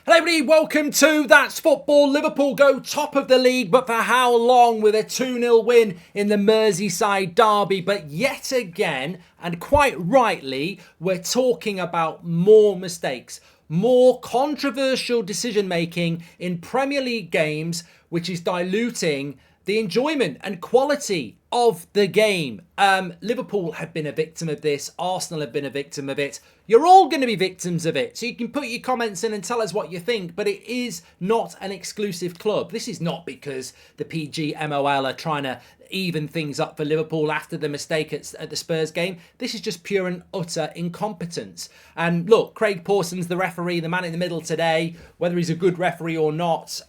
Hello everybody, welcome to That's Football. Liverpool go top of the league, but for how long, with a 2-0 win in the Merseyside derby. But yet again, and quite rightly, we're talking about more mistakes, more controversial decision making in Premier League games, which is diluting the enjoyment and quality of the game. Liverpool have been a victim of this. Arsenal have been a victim of it. You're all going to be victims of it. So you can put your comments in and tell us what you think, but it is not an exclusive club. This is not because the PGMOL are trying to even things up for Liverpool after the mistake at the Spurs game. This is just pure and utter incompetence. And look, Craig Pawson's the referee, the man in the middle today. Whether he's a good referee or not,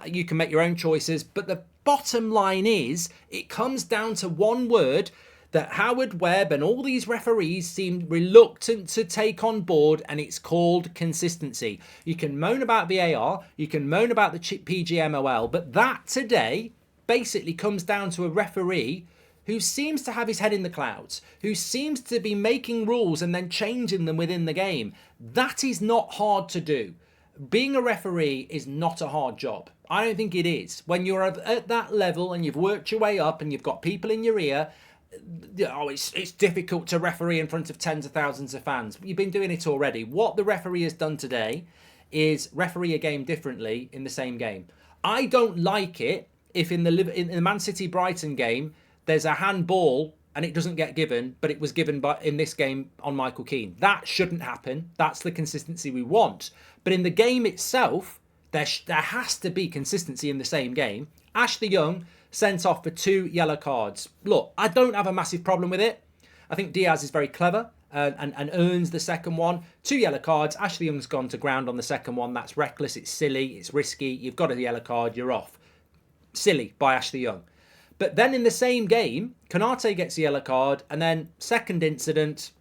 you can make your own choices. But the bottom line is, it comes down to one word that Howard Webb and all these referees seem reluctant to take on board, and it's called consistency. You can moan about VAR, you can moan about the PGMOL, but that today basically comes down to a referee who seems to have his head in the clouds, who seems to be making rules and then changing them within the game. That is not hard to do. Being a referee is not a hard job. I don't think it is. When you're at that level and you've worked your way up and you've got people in your ear, it's difficult to referee in front of tens of thousands of fans. You've been doing it already. What the referee has done today is referee a game differently in the same game. I don't like it if in the Man City Brighton game there's a handball and it doesn't get given, but it was given in this game on Michael Keane. That shouldn't happen. That's the consistency we want. But in the game itself, there has to be consistency in the same game. Ashley Young sent off for 2 yellow cards. Look, I don't have a massive problem with it. I think Diaz is very clever and earns the second one. 2 yellow cards. Ashley Young's gone to ground on the second one. That's reckless. It's silly. It's risky. You've got a yellow card. You're off. Silly by Ashley Young. But then in the same game, Konate gets a yellow card, and then second incident,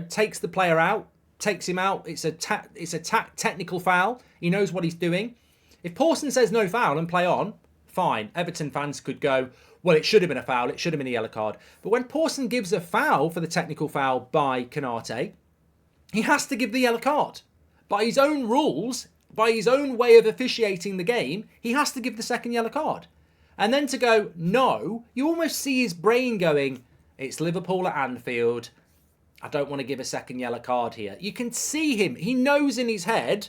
takes the player out, takes him out. It's a technical foul. He knows what he's doing. If Pawson says no foul and play on, fine. Everton fans could go, well, it should have been a foul. It should have been a yellow card. But when Pawson gives a foul for the technical foul by Konate, he has to give the yellow card. By his own rules, by his own way of officiating the game, he has to give the second yellow card. And then to go, no, you almost see his brain going, it's Liverpool at Anfield. I don't want to give a second yellow card here. You can see him. He knows in his head,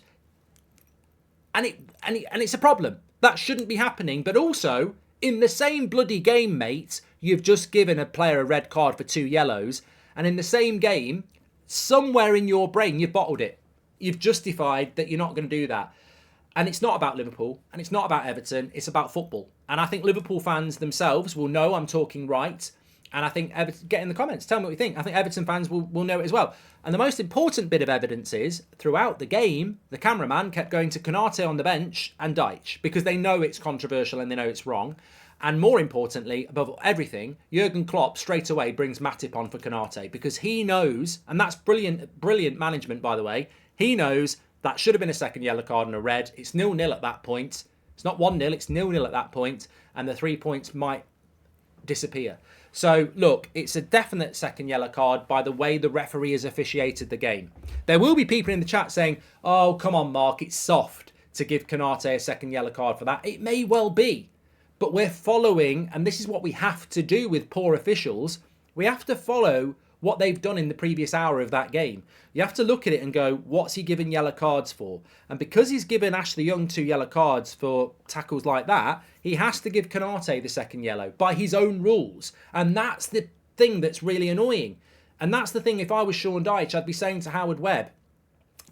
and it's a problem. That shouldn't be happening. But also, in the same bloody game, mate, you've just given a player a red card for 2 yellows. And in the same game, somewhere in your brain, you've bottled it. You've justified that you're not going to do that. And it's not about Liverpool, and it's not about Everton, it's about football. And I think Liverpool fans themselves will know I'm talking right. And I think, get in the comments, tell me what you think. I think Everton fans will know it as well. And the most important bit of evidence is, throughout the game, the cameraman kept going to Konate on the bench and Deitch, because they know it's controversial and they know it's wrong. And more importantly, above everything, Jurgen Klopp straight away brings Matip on for Konate, because he knows, and that's brilliant management, by the way, he knows that should have been a second yellow card and a red. It's 0-0 at that point. It's not 1-0, it's 0-0 at that point, and the 3 points might disappear. So, look, it's a definite second yellow card by the way the referee has officiated the game. There will be people in the chat saying, oh, come on, Mark, it's soft to give Konate a second yellow card for that. It may well be, but we're following, and this is what we have to do with poor officials, we have to follow what they've done in the previous hour of that game. You have to look at it and go, what's he given yellow cards for? And because he's given Ashley Young 2 yellow cards for tackles like that, he has to give Konate the second yellow by his own rules. And that's the thing that's really annoying. And that's the thing, if I was Sean Dyche, I'd be saying to Howard Webb,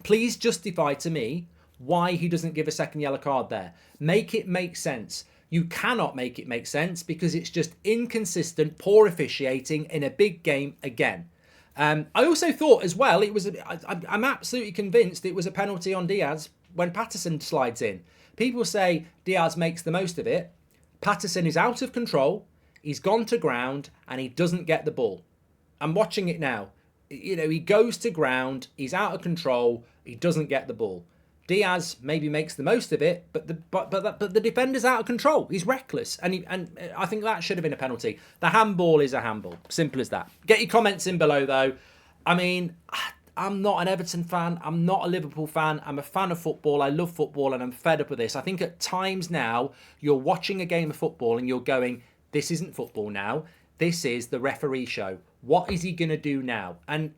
please justify to me why he doesn't give a second yellow card there. Make it make sense. You cannot make it make sense because it's just inconsistent, poor officiating in a big game again. I also thought as well, I'm absolutely convinced it was a penalty on Diaz when Patterson slides in. People say Diaz makes the most of it. Patterson is out of control. He's gone to ground and he doesn't get the ball. I'm watching it now. He goes to ground. He's out of control. He doesn't get the ball. Diaz maybe makes the most of it, but the defender's out of control. He's reckless, and I think that should have been a penalty. The handball is a handball, simple as that. Get your comments in below, though. I mean, I'm not an Everton fan. I'm not a Liverpool fan. I'm a fan of football. I love football and I'm fed up with this. I think at times now you're watching a game of football and you're going, this isn't football now. This is the referee show. What is he going to do now? And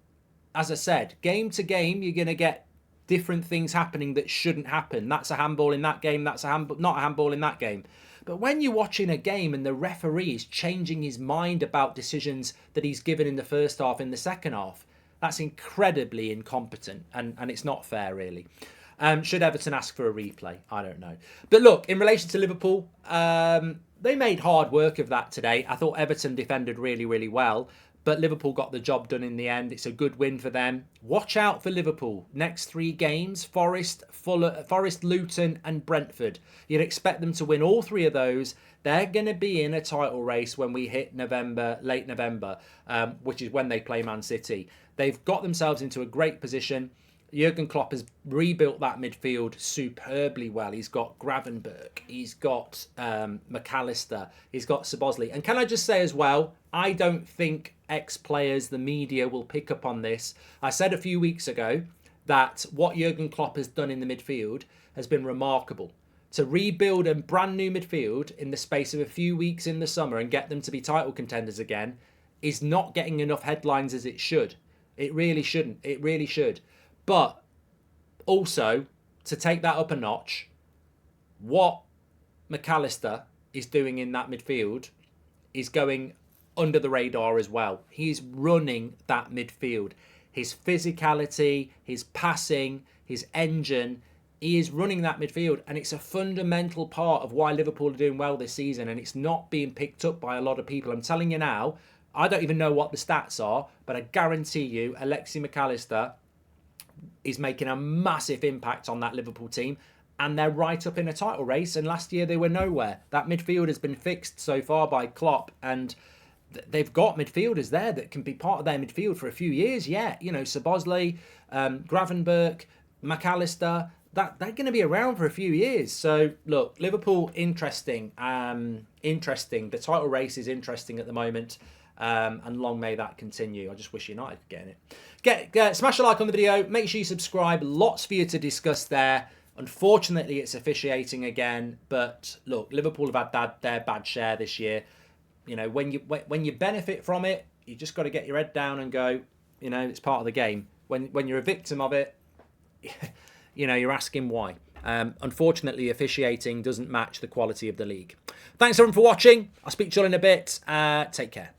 as I said, game to game, you're going to get different things happening that shouldn't happen. That's a handball in that game. That's not a handball in that game. But when you're watching a game and the referee is changing his mind about decisions that he's given in the first half, in the second half, that's incredibly incompetent and it's not fair, really. Should Everton ask for a replay? I don't know. But look, in relation to Liverpool, they made hard work of that today. I thought Everton defended really, really well. But Liverpool got the job done in the end. It's a good win for them. Watch out for Liverpool. Next 3 games, Forest, Luton and Brentford. You'd expect them to win all 3 of those. They're going to be in a title race when we hit November, late November, which is when they play Man City. They've got themselves into a great position. Jurgen Klopp has rebuilt that midfield superbly well. He's got Gravenberch, he's got McAllister, he's got Szoboszlai. And can I just say as well, I don't think ex-players, the media, will pick up on this. I said a few weeks ago that what Jurgen Klopp has done in the midfield has been remarkable. To rebuild a brand new midfield in the space of a few weeks in the summer and get them to be title contenders again is not getting enough headlines as it should. It really shouldn't. It really should. But also, to take that up a notch, what McAllister is doing in that midfield is going under the radar as well. He's running that midfield. His physicality, his passing, his engine, he is running that midfield. And it's a fundamental part of why Liverpool are doing well this season. And it's not being picked up by a lot of people. I'm telling you now, I don't even know what the stats are, but I guarantee you, Alexis McAllister is making a massive impact on that Liverpool team, and they're right up in a title race. And last year they were nowhere. That midfield has been fixed so far by Klopp, and they've got midfielders there that can be part of their midfield for a few years yet. You know, Szoboszlai, Gravenberch, McAllister, that they're going to be around for a few years. So look, Liverpool, interesting. The title race is interesting at the moment. And long may that continue. I just wish United could get in it. Smash a like on the video. Make sure you subscribe. Lots for you to discuss there. Unfortunately, it's officiating again. But look, Liverpool have had their bad share this year. You know, when you benefit from it, you just got to get your head down and go, you know, it's part of the game. When you're a victim of it, you know, you're asking why. Unfortunately, officiating doesn't match the quality of the league. Thanks everyone for watching. I'll speak to you all in a bit. Take care.